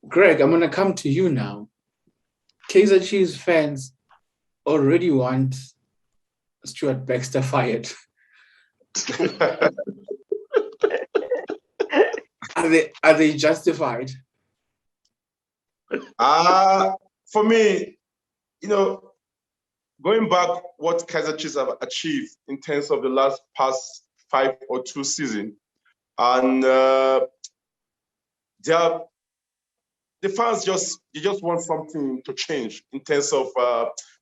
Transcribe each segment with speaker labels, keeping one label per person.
Speaker 1: Greg, I'm gonna come to you now. Kaizer Chiefs fans already want Stuart Baxter fired. Are they justified?
Speaker 2: For me, you know, going back what Kaizer Chiefs have achieved in terms of the past 5 or 2 seasons, and the fans just want something to change in terms of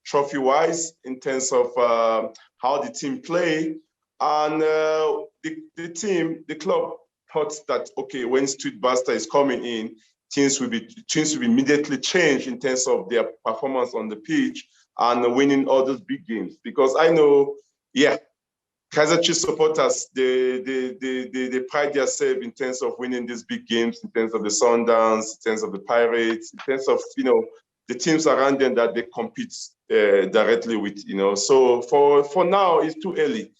Speaker 2: trophy wise, in terms of how the team play, and the club thought that okay, when Stuart Baxter is coming in, things will be immediately changed in terms of their performance on the pitch and winning all those big games. Because I know, yeah, Kaizer Chiefs supporters, they pride themselves in terms of winning these big games, in terms of the Sundowns, in terms of the Pirates, in terms of, the teams around them that they compete directly with. So for now, it's too early.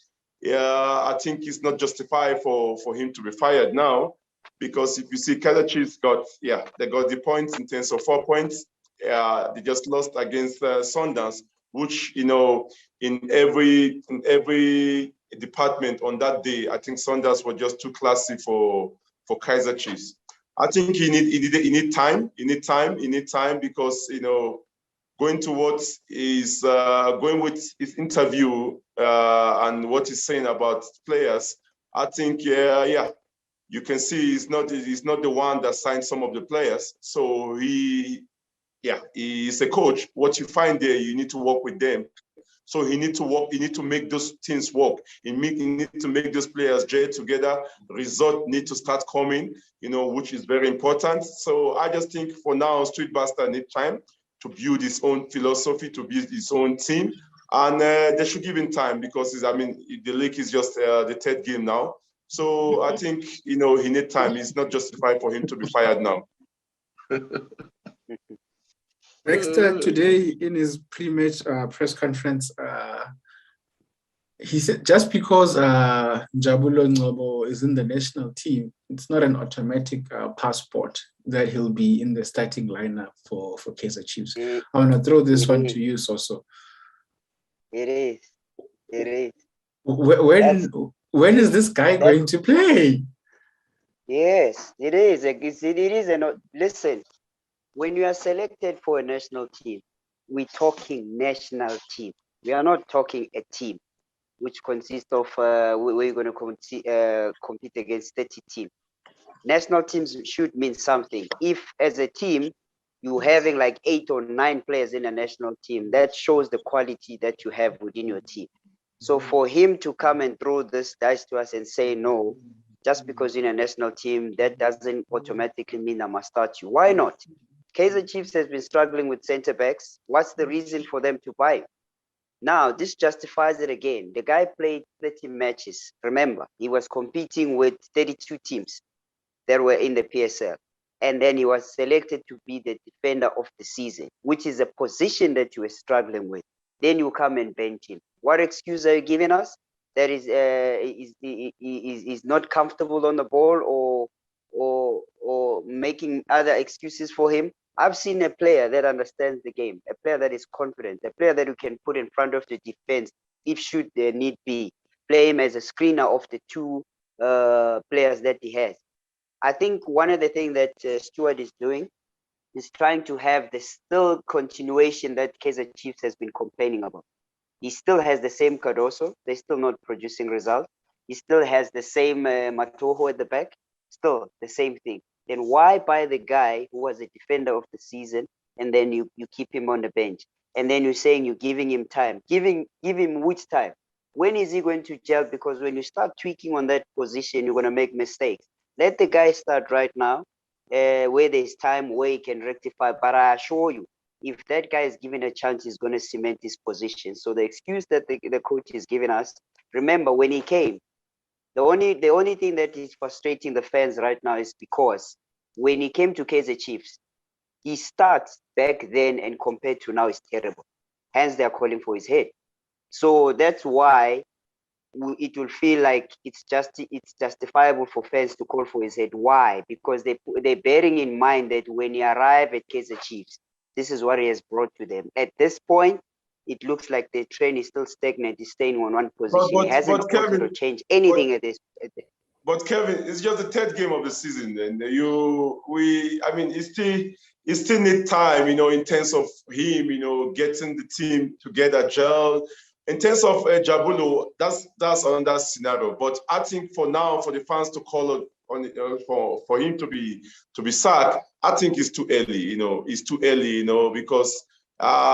Speaker 2: Yeah, I think it's not justified for him to be fired now, because if you see Kaizer Chiefs they got the points in terms of 4 points. They just lost against Sundowns, which, in every department on that day, I think Sundowns were just too classy for Kaizer Chiefs. I think he need time. He need time because going to what is going with his interview and what he's saying about players. I think you can see he's not the one that signed some of the players. So he's a coach. What you find there, you need to work with them. So he need to work. He need to make those teams work. He need to make those players gel together. Result need to start coming, which is very important. So I just think for now, Stuart Baxter need time to build his own philosophy, to build his own team, and they should give him time because the league is just the third game now. So I think he need time. It's not justified for him to be fired now.
Speaker 1: Baxter today in his pre-match press conference, he said just because Njabulo Ngcobo is in the national team, it's not an automatic passport that he'll be in the starting lineup for Kaizer Chiefs. I want to throw this one to you, Soso.
Speaker 3: It is.
Speaker 1: When is this guy going to play?
Speaker 3: Yes, it is. It is. Listen, when you are selected for a national team, we're talking national team. We are not talking a team which consists of where you're going to compete against 30 teams. National teams should mean something. If as a team you're having like 8 or 9 players in a national team, that shows the quality that you have within your team. So for him to come and throw this dice to us and say no, just because in a national team, that doesn't automatically mean I must start you. Why not? Kaizer Chiefs has been struggling with centre backs. What's the reason for them to buy? Now, this justifies it again. The guy played 30 matches. Remember, he was competing with 32 teams that were in the PSL. And then he was selected to be the defender of the season, which is a position that you were struggling with. Then you come and bench him. What excuse are you giving us? That is not comfortable on the ball or making other excuses for him. I've seen a player that understands the game, a player that is confident, a player that you can put in front of the defense if should there need be. Play him as a screener of the two players that he has. I think one of the things that Stuart is doing is trying to have the still continuation that Kaizer Chiefs has been complaining about. He still has the same Cardoso. They're still not producing results. He still has the same Matoho at the back. Still the same thing. Then why buy the guy who was a defender of the season and then you keep him on the bench? And then you're saying you're giving him time. Give him which time? When is he going to gel? Because when you start tweaking on that position, you're going to make mistakes. Let the guy start right now, where there's time, where he can rectify. But I assure you, if that guy is given a chance, he's going to cement his position. So the excuse that the coach is giving us, remember when he came, the only thing that is frustrating the fans right now is because when he came to Kaizer Chiefs, his stats back then and compared to now is terrible. Hence, they are calling for his head. So that's why it will feel like it's justifiable for fans to call for his head. Why? Because they're bearing in mind that when he arrived at Kaizer Chiefs, this is what he has brought to them. At this point, it looks like the train is still stagnant. He's staying on one position. He hasn't altered or changed anything at this.
Speaker 2: But Kevin, it's just the third game of the season, and I mean, it still need time, in terms of him, getting the team together, gel. In terms of Njabulo, that's another scenario. But I think for now, for the fans to call on for him to be sacked, I think it's too early. It's too early, because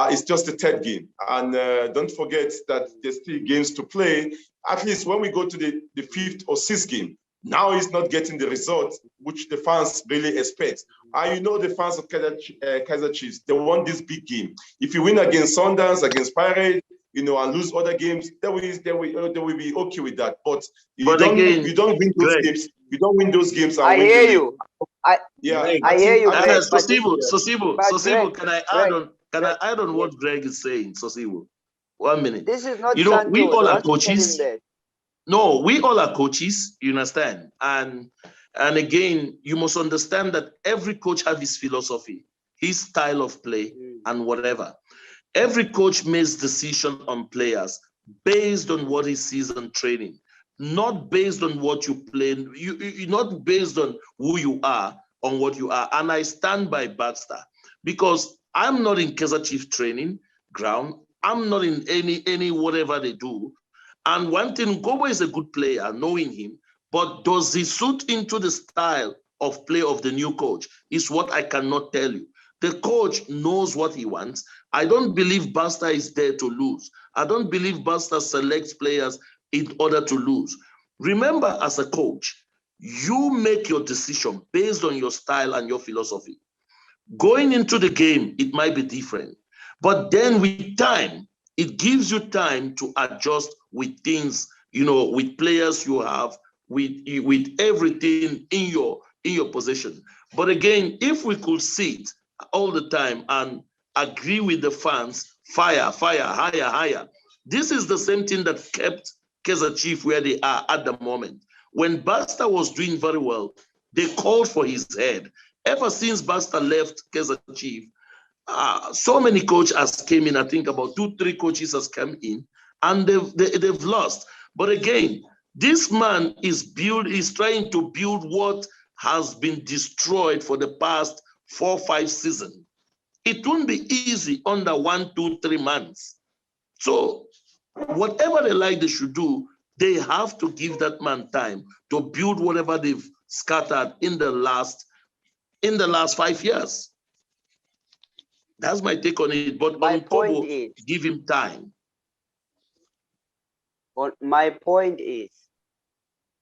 Speaker 2: it's just the third game, and don't forget that there's still games to play. At least when we go to the fifth or sixth game, now he's not getting the result which the fans really expect. And the fans of Kaizer Chiefs, they want this big game. If you win against Sundowns, against Pirates, and lose other games, they will be okay with that. But you don't win those games. You don't win those games. And
Speaker 3: I hear you. I hear you.
Speaker 4: Sosibo, can I add on what Greg is saying, Sosibo? 1 minute.
Speaker 3: This is not
Speaker 4: we
Speaker 3: Santos.
Speaker 4: all are coaches. No, we all are coaches, you understand? And again, you must understand that every coach has his philosophy, his style of play, and whatever. Every coach makes decisions on players based on what he sees in training, not based on what you play, not based on who you are, on what you are. And I stand by Baxter because I'm not in Kaizer Chiefs training ground. I'm not in any whatever they do. And one thing, Ngcobo is a good player, knowing him, but does he suit into the style of play of the new coach? Is what I cannot tell you. The coach knows what he wants. I don't believe Baxter is there to lose. I don't believe Baxter selects players in order to lose. Remember, as a coach, you make your decision based on your style and your philosophy. Going into the game, it might be different. But then with time, it gives you time to adjust with things, with players you have, with everything in your possession. But again, if we could sit all the time and agree with the fans, fire, higher. This is the same thing that kept Kaizer Chiefs where they are at the moment. When Baxter was doing very well, they called for his head. Ever since Baxter left Kaizer Chiefs, so many coaches has came in. I think about 2-3 coaches has come in, and they've lost. But again, this man is trying to build what has been destroyed for the past 4-5 seasons. It won't be easy under 1, 2, 3 months. So whatever they should do, they have to give that man time to build whatever they've scattered in the last 5 years. That's my take on it. But
Speaker 3: my
Speaker 4: on
Speaker 3: point
Speaker 4: Ngcobo,
Speaker 3: is,
Speaker 4: give him time.
Speaker 3: Well, my point is,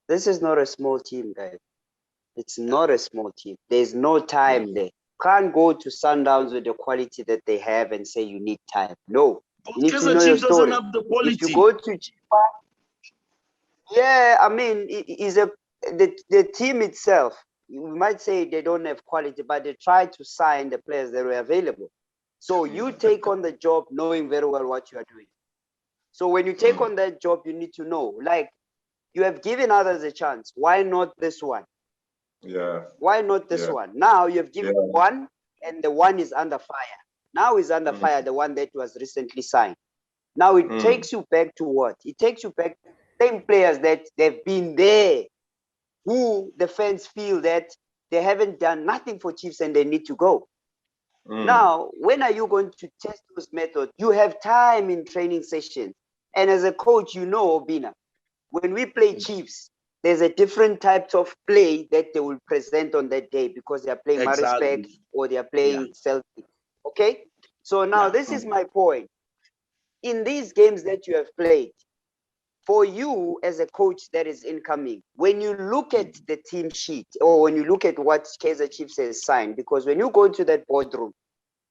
Speaker 3: this is not a small team, guys. It's not a small team. There's no time there. Can't go to Sundowns with the quality that they have and say you need time. No, you need to know your story.
Speaker 4: Doesn't have the quality.
Speaker 3: If you go to Chipa, I mean, the team itself. You might say they don't have quality, but they try to sign the players that were available. So you take on the job knowing very well what you are doing. So when you take on that job, you need to know, like, you have given others a chance. Why not this one?
Speaker 2: Yeah.
Speaker 3: Why not this one? Now you have given one, and the one is under fire. Now is under fire, the one that was recently signed. Now it takes you back to what? It takes you back to the same players that they've been there, who the fans feel that they haven't done nothing for Chiefs and they need to go. Now, when are you going to test those methods? You have time in training sessions. And as a coach, Obina, when we play Chiefs, there's a different types of play that they will present on that day because they are playing Maritzburg or they are playing Celtic. Okay? So now this is my point. In these games that you have played, for you as a coach that is incoming, when you look at the team sheet or when you look at what Kaizer Chiefs has signed, because when you go into that boardroom,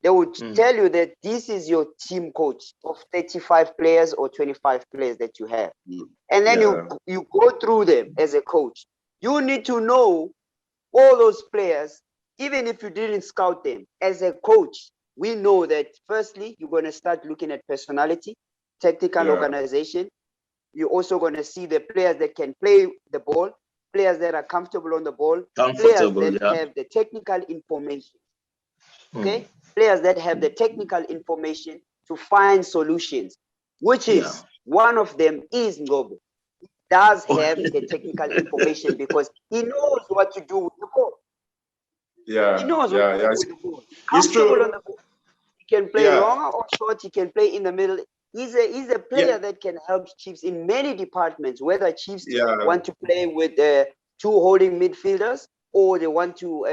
Speaker 3: they would tell you that this is your team coach of 35 players or 25 players that you have. And then you go through them as a coach. You need to know all those players, even if you didn't scout them. As a coach, we know that firstly, you're going to start looking at personality, tactical organization. You're also going to see the players that can play the ball, players that are comfortable on the ball, players that have the technical information. Okay, players that have the technical information to find solutions, which is one of them is Ngcobo. Does have the technical information because he knows what to do with the ball.
Speaker 2: Yeah,
Speaker 3: he knows what to do with the ball.
Speaker 2: It's true.
Speaker 3: On the ball. He can play longer or short. He can play in the middle. He's a player that can help Chiefs in many departments. Whether Chiefs want to play with two holding midfielders, or they want to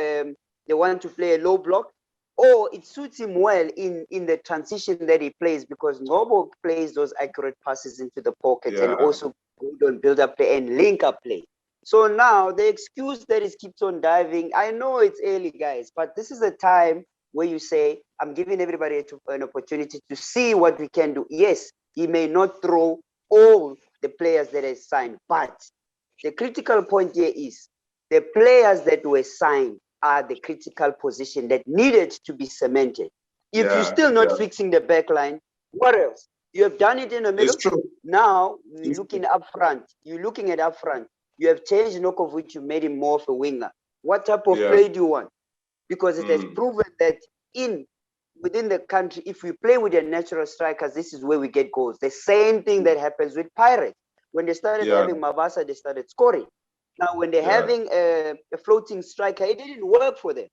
Speaker 3: play a low block, or it suits him well in the transition that he plays, because Ngcobo plays those accurate passes into the pocket and also good on build up play and link up play. So now the excuse that he keeps on diving, I know it's early, guys, but this is a time where you say, I'm giving everybody an opportunity to see what we can do. Yes, he may not throw all the players that are signed, but the critical point here is the players that were signed are the critical position that needed to be cemented. If you're still not fixing the back line, what else? You have done it in the middle.
Speaker 2: It's true.
Speaker 3: Now you're looking up front. You're looking at up front. You have changed Nkovic, you made him more of a winger. What type of play do you want? Because it has proven that within the country, if we play with their natural strikers, this is where we get goals. The same thing that happens with Pirates. When they started having Mabasa, they started scoring. Now, when they're having a floating striker, it didn't work for them.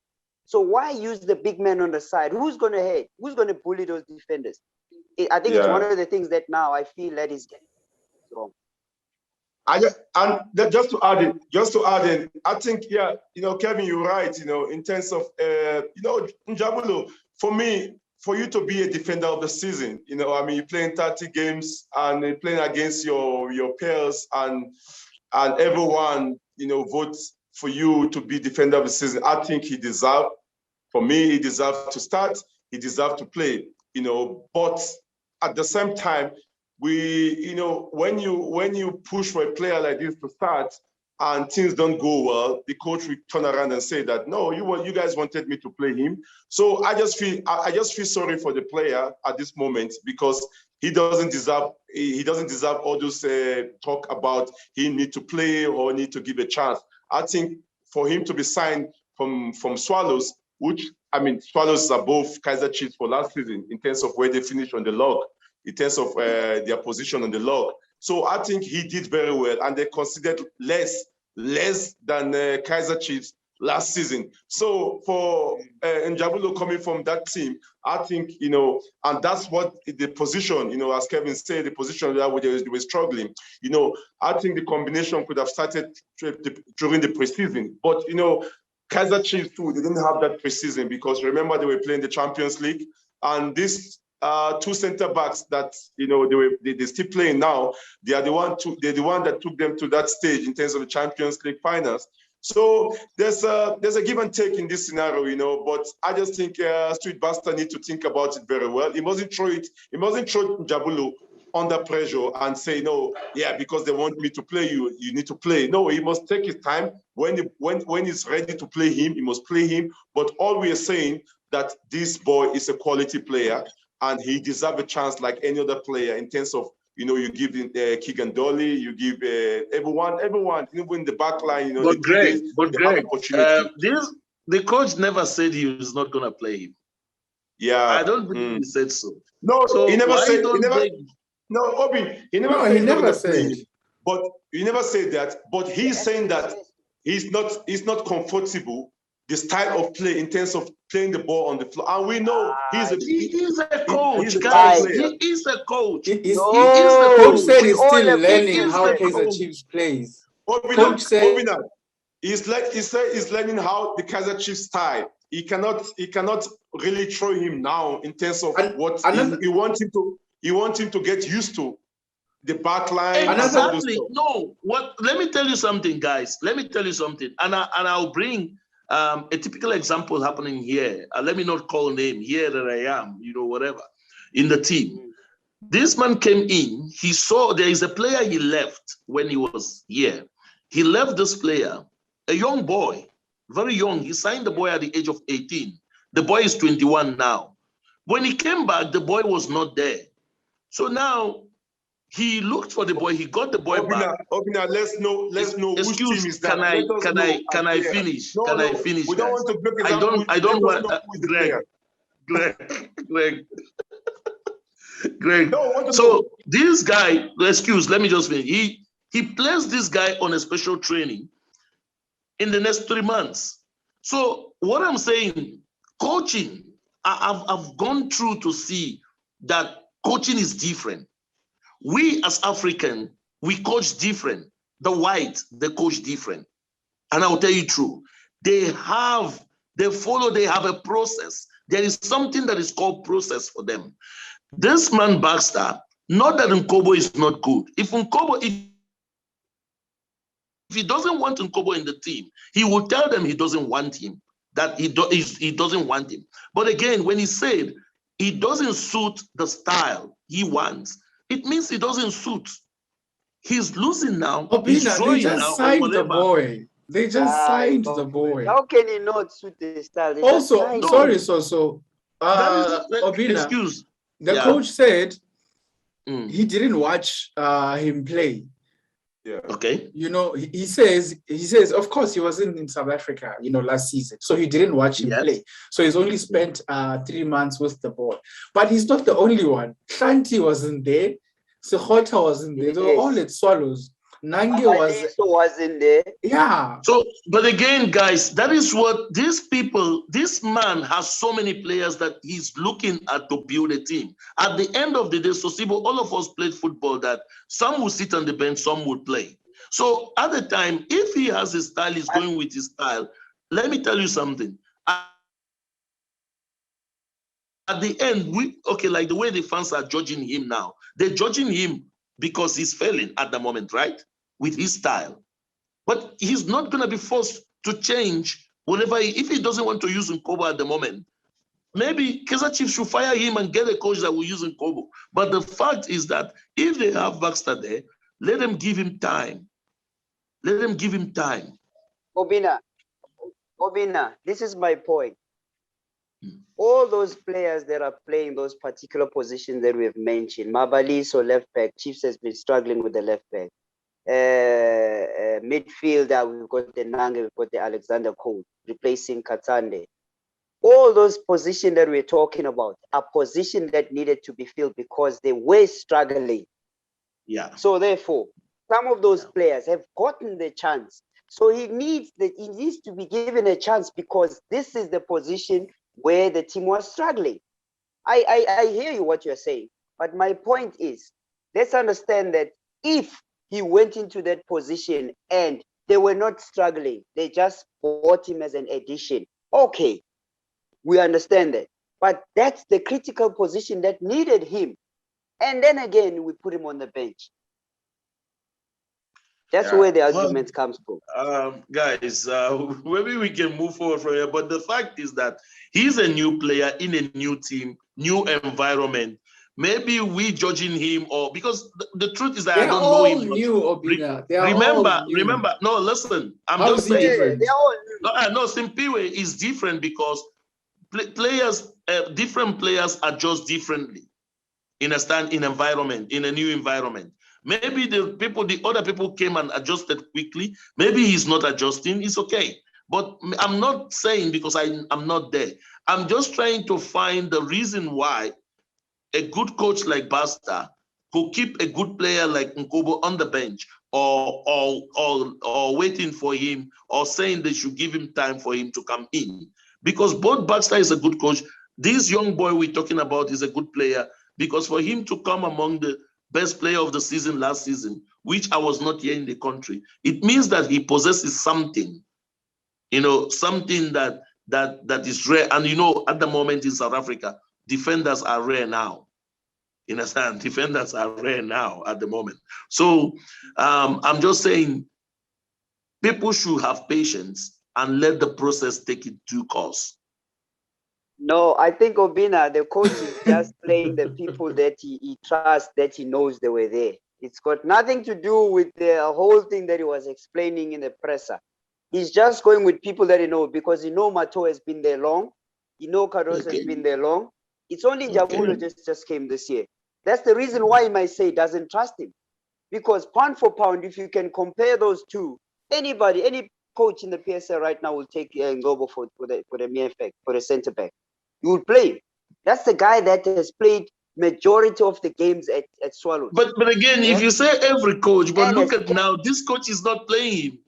Speaker 3: So why use the big man on the side? Who's going to hit? Who's going to bully those defenders? I think it's one of the things that now I feel that is getting wrong.
Speaker 2: Just to add in, I think, Kevin, you're right, in terms of, Njabulo, for me, for you to be a defender of the season, you're playing 30 games and you're playing against your peers and everyone, votes for you to be defender of the season. I think he deserved to start, he deserved to play, but at the same time, when you push for a player like this to start and things don't go well, the coach will turn around and say that, no, you guys wanted me to play him. So I just feel sorry for the player at this moment, because he doesn't deserve all those talk about he need to play or need to give a chance. I think for him to be signed from Swallows, Swallows are both Kaizer Chiefs for last season in terms of where they finished on the log, in terms of their position on the log. So I think he did very well, and they considered less than Kaizer Chiefs last season. So for Njabulo coming from that team, I think, and that's what the position, as Kevin said, the position that they were struggling. I think the combination could have started during the preseason. But, Kaizer Chiefs too, they didn't have that preseason, because remember, they were playing the Champions League, and this two center backs that they're still playing now, they're the one that took them to that stage in terms of the Champions League finals. So there's a give and take in this scenario, but I just think Stuart Baxter need to think about it very well. He mustn't throw Njabulo under pressure and say, no, because they want me to play you need to play. No, he must take his time. When he's ready to play him, he must play him. But all we are saying that this boy is a quality player, and he deserves a chance like any other player in terms of, you give Keegan Dolly, you give everyone, even the back line,
Speaker 4: But Greg, the coach never said he was not going to play him.
Speaker 2: Yeah.
Speaker 4: I don't believe he said so.
Speaker 2: No,
Speaker 4: so
Speaker 2: he never said, he never said. But he never said that, but he's saying that he's not comfortable the style of play in terms of playing the ball on the floor. And we know
Speaker 4: he is a coach,
Speaker 2: he's a
Speaker 4: guys. He is a coach.
Speaker 1: He is the coach. Said he's still learning how Kaizer Chiefs plays.
Speaker 2: Coach said he's learning how the Kaizer Chiefs style. He cannot really throw him now in terms of what he wants him to get used to. The back line.
Speaker 4: Exactly. No. Let me tell you something, guys. Let me tell you something. And I'll bring a typical example happening here. Let me not call name here that I am, whatever, in the team. This man came in, he saw there is a player he left when he was here. He left this player, a young boy, very young. He signed the boy at the age of 18. The boy is 21 now. When he came back, the boy was not there. So now he looked for the boy. He got the boy back.
Speaker 2: Obina, let's know which team is that.
Speaker 4: Can I finish?
Speaker 2: No,
Speaker 4: can I finish?
Speaker 2: We don't want to break
Speaker 4: I don't want Greg.
Speaker 2: No,
Speaker 4: so this guy, let me just finish. He placed this guy on a special training in the next 3 months. So what I'm saying, coaching, I've gone through to see that coaching is different. We as African, we coach different. The white, they coach different. And I'll tell you true. They have a process. There is something that is called process for them. This man Baxter, not that Ngcobo is not good. If he doesn't want Ngcobo in the team, he will tell them he doesn't want him, that he doesn't want him. But again, when he said he doesn't suit the style he wants, it means he doesn't suit. He's losing now.
Speaker 1: Obina, they just signed the boy. They just signed the boy.
Speaker 3: How can he not suit the style?
Speaker 1: Also, sorry, Obina,
Speaker 4: excuse.
Speaker 1: The coach said he didn't watch him play.
Speaker 2: Yeah.
Speaker 4: Okay.
Speaker 1: You know, he says, of course, he wasn't in South Africa, last season. So he didn't watch him play. So he's only spent 3 months with the ball. But he's not the only one. Shanti wasn't there. Sekhota wasn't there. They were all at Swallows. Nange
Speaker 3: wasn't there.
Speaker 1: Yeah.
Speaker 4: So, but again, guys, that is what this man has so many players that he's looking at to build a team. At the end of the day, Sosibo, all of us played football that some will sit on the bench, some will play. So at the time, if he has his style, he's going with his style. Let me tell you something. At the end, like the way the fans are judging him now, they're judging him because he's failing at the moment, right? With his style. But he's not going to be forced to change if he doesn't want to use Ngcobo at the moment. Maybe Kaizer Chiefs should fire him and get a coach that will use Ngcobo. But the fact is that if they have Baxter there, let them give him time. Let them give him time.
Speaker 3: Obina, this is my point. All those players that are playing those particular positions that we have mentioned, Mabaliso left back, Chiefs has been struggling with the left back. Midfielder, we've got the Nange, we've got the Alexander Cole replacing Katande. All those positions that we're talking about are positions that needed to be filled because they were struggling.
Speaker 4: Yeah.
Speaker 3: So therefore, some of those players have gotten the chance. So he needs to be given a chance because this is the position where the team was struggling. I hear you what you're saying, but my point is, let's understand that if he went into that position and they were not struggling, they just bought him as an addition. Okay, we understand that. But that's the critical position that needed him. And then again, we put him on the bench. That's where the argument comes from.
Speaker 4: Guys, maybe we can move forward from here. But the fact is that he's a new player in a new team, new environment. Maybe we judging him, or because the truth is that I don't know him. Remember. No, listen. I'm just saying.
Speaker 3: They're all new.
Speaker 4: No, Simpiwe is different because different players adjust differently in environment, in a new environment. Maybe the other people came and adjusted quickly. Maybe he's not adjusting. It's okay. But I'm not saying because I'm not there. I'm just trying to find the reason why a good coach like Baxter could keep a good player like Ngcobo on the bench or waiting for him or saying they should give him time for him to come in. Because both Baxter is a good coach. This young boy we're talking about is a good player because for him to come among the best player of the season last season, which I was not here in the country, it means that he possesses something, something that is rare. And at the moment in South Africa, defenders are rare now. You understand? Defenders are rare now at the moment. So I'm just saying people should have patience and let the process take its due course.
Speaker 3: No, I think Obina, the coach is just playing the people that he trusts, that he knows they were there. It's got nothing to do with the whole thing that he was explaining in the presser. He's just going with people that he knows because Mato has been there long. Karos has been there long. It's only Njabulo just came this year. That's the reason why he might say doesn't trust him. Because pound for pound, if you can compare those two, any coach in the PSL right now will take Ngcobo for the mere fact, for the centre back. You will play him. That's the guy that has played majority of the games at Swallows.
Speaker 4: But again, if you say every coach, but look at now, this coach is not playing him.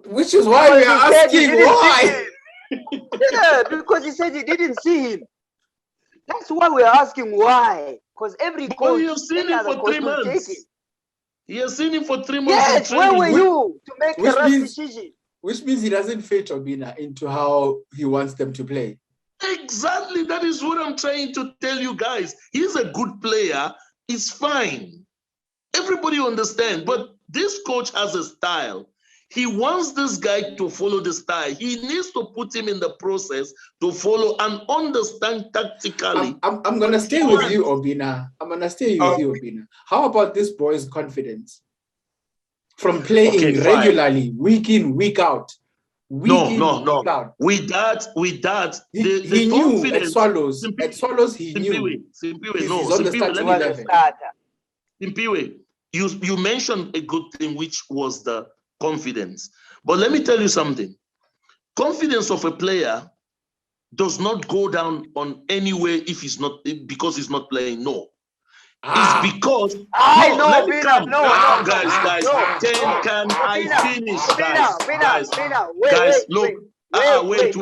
Speaker 1: Which is why we are asking why.
Speaker 3: Yeah, because he said he didn't see him. That's why we're asking why. Because every coach,
Speaker 4: you've seen him for 3 months. You have seen him for 3 months.
Speaker 3: Yes, where were you to make the right decision?
Speaker 1: Which means he doesn't fit Obina into how he wants them to play.
Speaker 4: Exactly. That is what I'm trying to tell you guys. He's a good player. It's fine. Everybody understands. But this coach has a style. He wants this guy to follow the style. He needs to put him in the process to follow and understand tactically.
Speaker 1: I'm going to stay with you, Obina. I'm going to stay with you, Obina. How about this boy's confidence? From playing regularly, week in, week out.
Speaker 4: No. With that,
Speaker 1: he knew at Swallows. At Swallows, he knew. He's on the starting 11.
Speaker 4: Simpiwe, you mentioned a good thing, which was the confidence. But let me tell you something. Confidence of a player does not go down on any way if he's not, because he's not playing. No. It's because guys, can I finish, guys? Look, wait.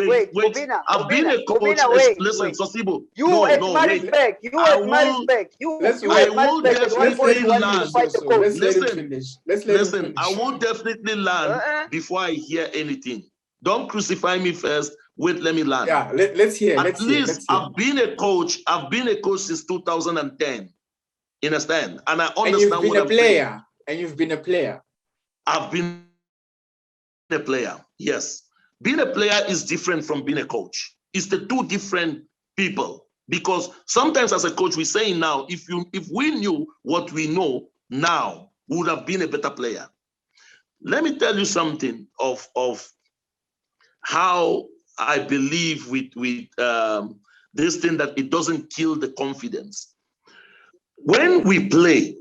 Speaker 4: I've been a coach. Listen, Sosibo.
Speaker 3: I
Speaker 4: will definitely learn before I hear anything. Don't crucify me first. Wait, let me learn.
Speaker 1: Yeah, let's hear.
Speaker 4: At least I've been a coach since 2010. You understand? And I understand
Speaker 1: what I'm saying. And you've been a player.
Speaker 4: I've been a player, yes. Being a player is different from being a coach. It's the two different people. Because sometimes as a coach, we're saying now, if we knew what we know now, we would have been a better player. Let me tell you something of how I believe with this thing, that it doesn't kill the confidence. When we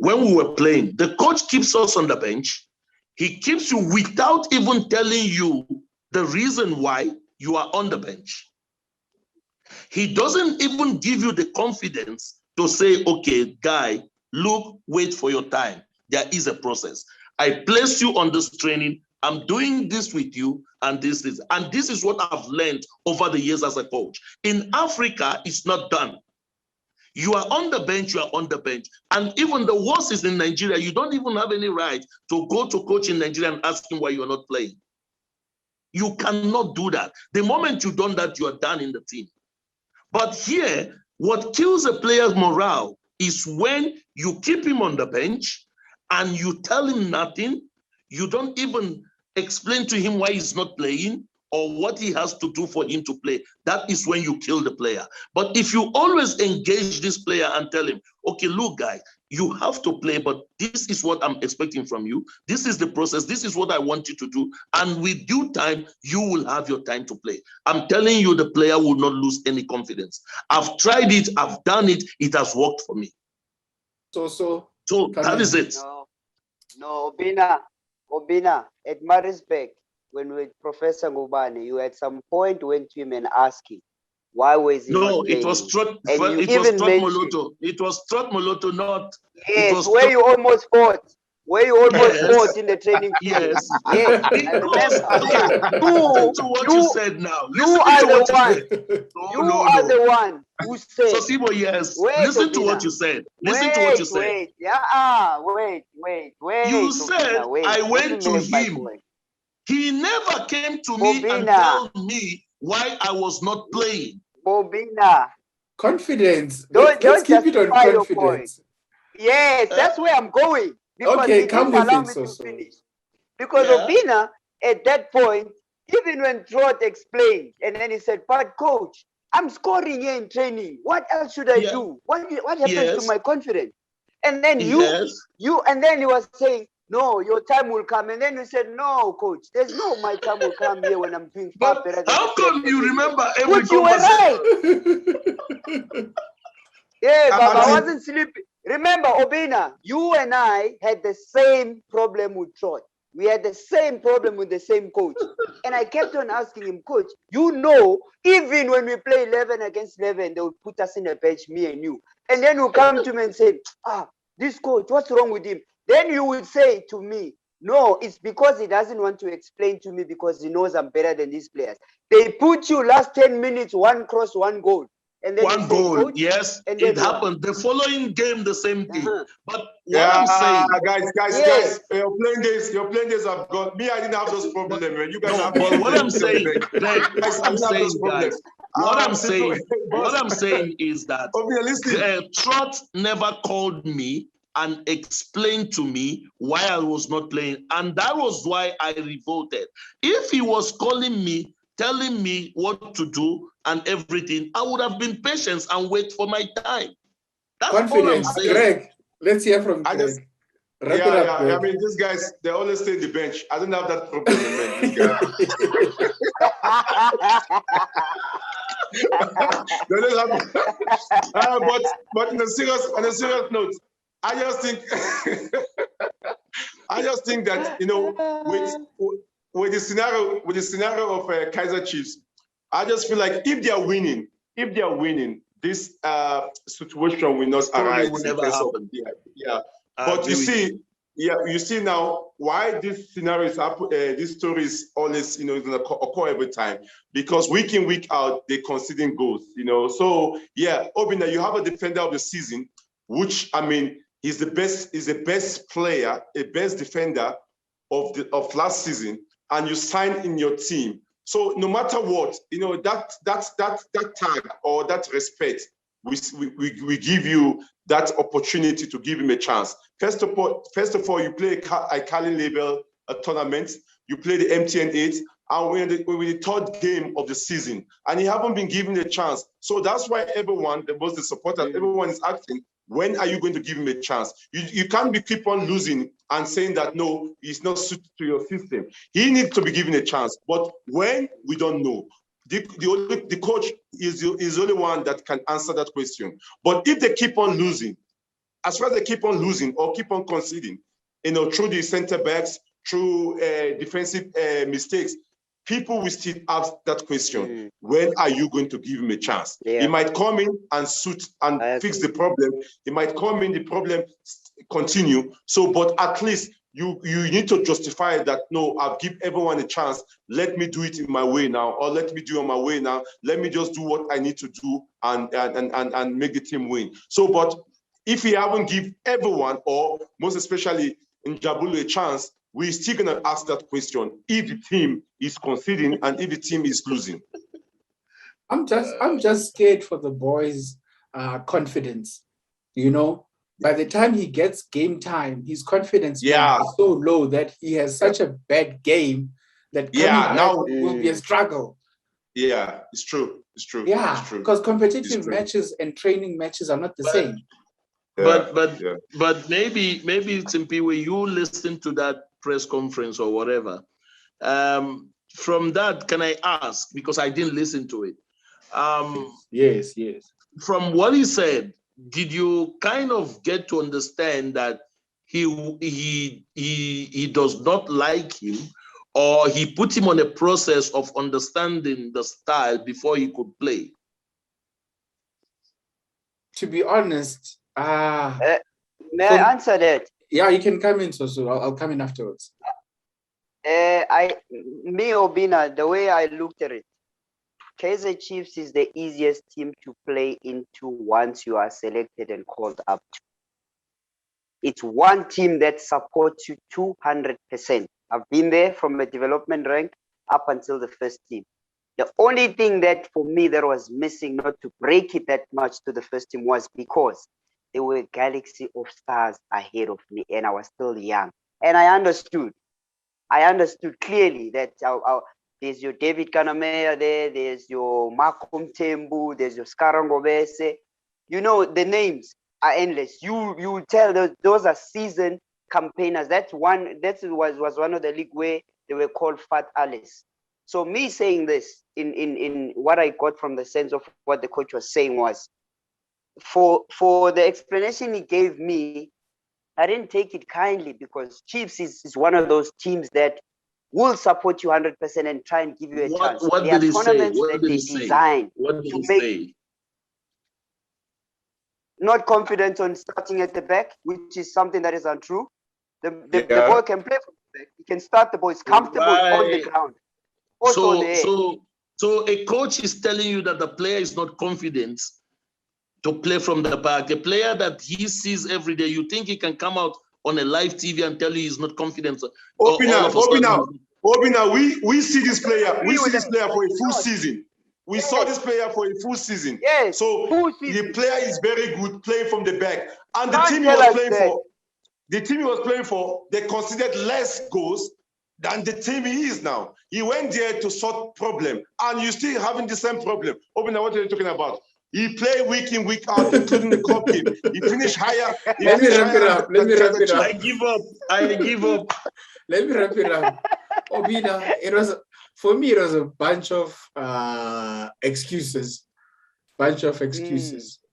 Speaker 4: were playing, the coach keeps us on the bench. He keeps you without even telling you the reason why you are on the bench. He doesn't even give you the confidence to say, okay, guy, look, wait for your time. There is a process. I place you on this training. I'm doing this with you, and this is what I've learned over the years as a coach. In Africa, it's not done. You are on the bench, And even the worst is in Nigeria, you don't even have any right to go to coach in Nigeria and ask him why you are not playing. You cannot do that. The moment you've done that, you are done in the team. But here, what kills a player's morale is when you keep him on the bench and you tell him nothing. You don't even explain to him why he's not playing or what he has to do for him to play. That is when you kill the player. But if you always engage this player and tell him, okay, look, guy, you have to play, but this is what I'm expecting from you. This is the process. This is what I want you to do. And with due time, you will have your time to play. I'm telling you, the player will not lose any confidence. I've tried it. I've done it. It has worked for me.
Speaker 1: So
Speaker 4: that is it.
Speaker 3: No, Obina, at my respect, when with Professor Ngubane, you at some point went to him and asked him, why was he not
Speaker 4: it was Stuart Moloto. It was Stuart Moloto, not...
Speaker 3: Yes, where you almost fought. Fought in the training field.
Speaker 4: Yes.
Speaker 3: Yes.
Speaker 4: Listen to what you said now.
Speaker 3: You are the one who said...
Speaker 4: Sosibo, yes. Listen to what you said.
Speaker 3: Wait.
Speaker 4: You said, I went to him. He never came to me and told me why I was not playing.
Speaker 3: Bobina.
Speaker 1: Confidence. Let's keep it on confidence.
Speaker 3: Yes, that's where I'm going. Because
Speaker 1: okay, come with it,
Speaker 3: to finish. Because Obina, at that point, even when Trot explained, and then he said, but coach, I'm scoring here in training. What else should I do? What happens to my confidence? And then and then he was saying, no, your time will come. And then you said, no, coach, there's no my time will come here when I'm doing far better.
Speaker 4: How come you remember every
Speaker 3: conversation? You were right. Yeah, but I
Speaker 2: think-
Speaker 3: wasn't sleeping. Remember, Obina, you and I had the same problem with Troy. We had the same problem with the same coach. And I kept on asking him, Coach, you know, even when we play 11 against 11, they would put us in a bench, me and you. And then you come to me and say, this coach, what's wrong with him? Then you would say to me, no, it's because he doesn't want to explain to me because he knows I'm better than these players. They put you last 10 minutes, one cross, one goal. And then
Speaker 4: One goal,
Speaker 3: Coach,
Speaker 4: yes,
Speaker 3: and
Speaker 4: it
Speaker 3: then
Speaker 4: happened. The following game, the same thing. But what
Speaker 2: Yeah,
Speaker 4: I'm saying,
Speaker 2: guys, your playing days have gone. Me, I didn't have those problems. Man. You guys
Speaker 4: no,
Speaker 2: have.
Speaker 4: but what I'm saying, Greg,
Speaker 2: guys, I didn't have those problems.
Speaker 4: what I'm saying is that
Speaker 2: Obviously,
Speaker 4: Trot never called me and explained to me why I was not playing, and that was why I revolted. If he was calling me, telling me what to do and everything, I would have been patient and wait for my time. That's
Speaker 1: Confidence.
Speaker 4: all I'm saying.
Speaker 1: Greg, let's hear from Greg. Wrap it up, Greg.
Speaker 2: I mean, these guys, they always stay in the bench. I don't have that problem, man. These guys. They don't have, but on a serious note, I just think that, you know, with the scenario of Kaizer Chiefs, I just feel like if they are winning, this situation will not arise.
Speaker 4: Will never happen.
Speaker 2: But you see now why this scenario is happening. This story is always, you know, going to occur every time because week in, week out they conceding goals. You know, so yeah, Obina, you have a defender of the season, which I mean, he's the best player, a best defender of last season, and you sign in your team. So no matter what, you know, that tag or that respect, we give you that opportunity to give him a chance. First of all, you play a Cali level tournament, you play the MTN 8, and we're in the third game of the season, and you haven't been given a chance. So that's why everyone, the supporters, everyone is asking, when are you going to give him a chance? You can't keep on losing and saying that, no, he's not suited to your system. He needs to be given a chance. But when, we don't know. The coach is the only one that can answer that question. But if they keep on losing, as far as they keep on losing or keep on conceding, you know, through the center backs, through defensive mistakes, people will still ask that question. When are you going to give him a chance?
Speaker 3: Yeah.
Speaker 2: He might come in and fix the problem. He might come in, the problem continue. So, but at least you need to justify that, no, I'll give everyone a chance. Let me do it in my way now, or let me do it on my way now. Let me just do what I need to do and make the team win. So, but if we haven't give everyone, or most especially Njabulo, a chance, we're still gonna ask that question if the team is conceding and if the team is losing.
Speaker 1: I'm just scared for the boys' confidence. You know, by the time he gets game time, his confidence is so low that he has such a bad game that now will be a struggle.
Speaker 2: Yeah, it's true.
Speaker 1: Yeah, because competitive matches and training matches are not the same.
Speaker 4: But maybe Timpi, when you listen to that press conference or whatever, from that, can I ask, because I didn't listen to it?
Speaker 1: Yes.
Speaker 4: From what he said, did you kind of get to understand that he does not like him, or he put him on a process of understanding the style before he could play?
Speaker 2: To be honest,
Speaker 3: may I answer that?
Speaker 1: Yeah, you can come in, so I'll come in afterwards.
Speaker 3: Obina, the way I looked at it, Kaizer Chiefs is the easiest team to play into once you are selected and called up to. It's one team that supports you 200%. I've been there from a development rank up until the first team. The only thing that for me that was missing, not to break it that much to the first team, was because there were a galaxy of stars ahead of me and I was still young. And I understood clearly that there's your David Kanamea there, there's your Malcolm Tembu, there's your Skarangobese. You know, the names are endless. You tell those are seasoned campaigners. That was one of the league where they were called Fat Alice. So me saying this in what I got from the sense of what the coach was saying was, for the explanation he gave me, I didn't take it kindly, because Chiefs is one of those teams that will support you 100% and try and give you a chance.
Speaker 4: What
Speaker 3: There are
Speaker 4: did he say?
Speaker 3: tournaments
Speaker 4: What
Speaker 3: that
Speaker 4: did
Speaker 3: they
Speaker 4: he say?
Speaker 3: design
Speaker 4: What did
Speaker 3: to
Speaker 4: he
Speaker 3: make
Speaker 4: say?
Speaker 3: not confident on starting at the back, which is something that is untrue. The boy can play from the back. He can start the ball. He's comfortable on the
Speaker 4: Right.
Speaker 3: ground. Also on the air.
Speaker 4: So a coach is telling you that the player is not confident to play from the back. A player that he sees every day, you think he can come out on a live TV and tell you he's not confident?
Speaker 2: Obina, we see this player. We see this player for a full season. We saw this player for a full season.
Speaker 3: Yes.
Speaker 2: So
Speaker 3: full season.
Speaker 2: the player is very good playing from the back. And the
Speaker 3: Can't
Speaker 2: team he
Speaker 3: tell
Speaker 2: was
Speaker 3: us
Speaker 2: playing
Speaker 3: that.
Speaker 2: for, the team he was playing for, they considered less goals than the team he is now. He went there to sort problem, and you still having the same problem. Obina, what are you talking about? He play week in, week out, including the cup game. He finished higher.
Speaker 1: Let me wrap it up. Let me wrap it up.
Speaker 4: I give up. I give up.
Speaker 1: Let me wrap it up. Obina, for me, it was a bunch of excuses.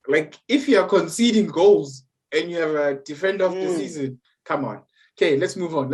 Speaker 1: Like, if you are conceding goals and you have a defender of the season, come on. Okay, let's move on.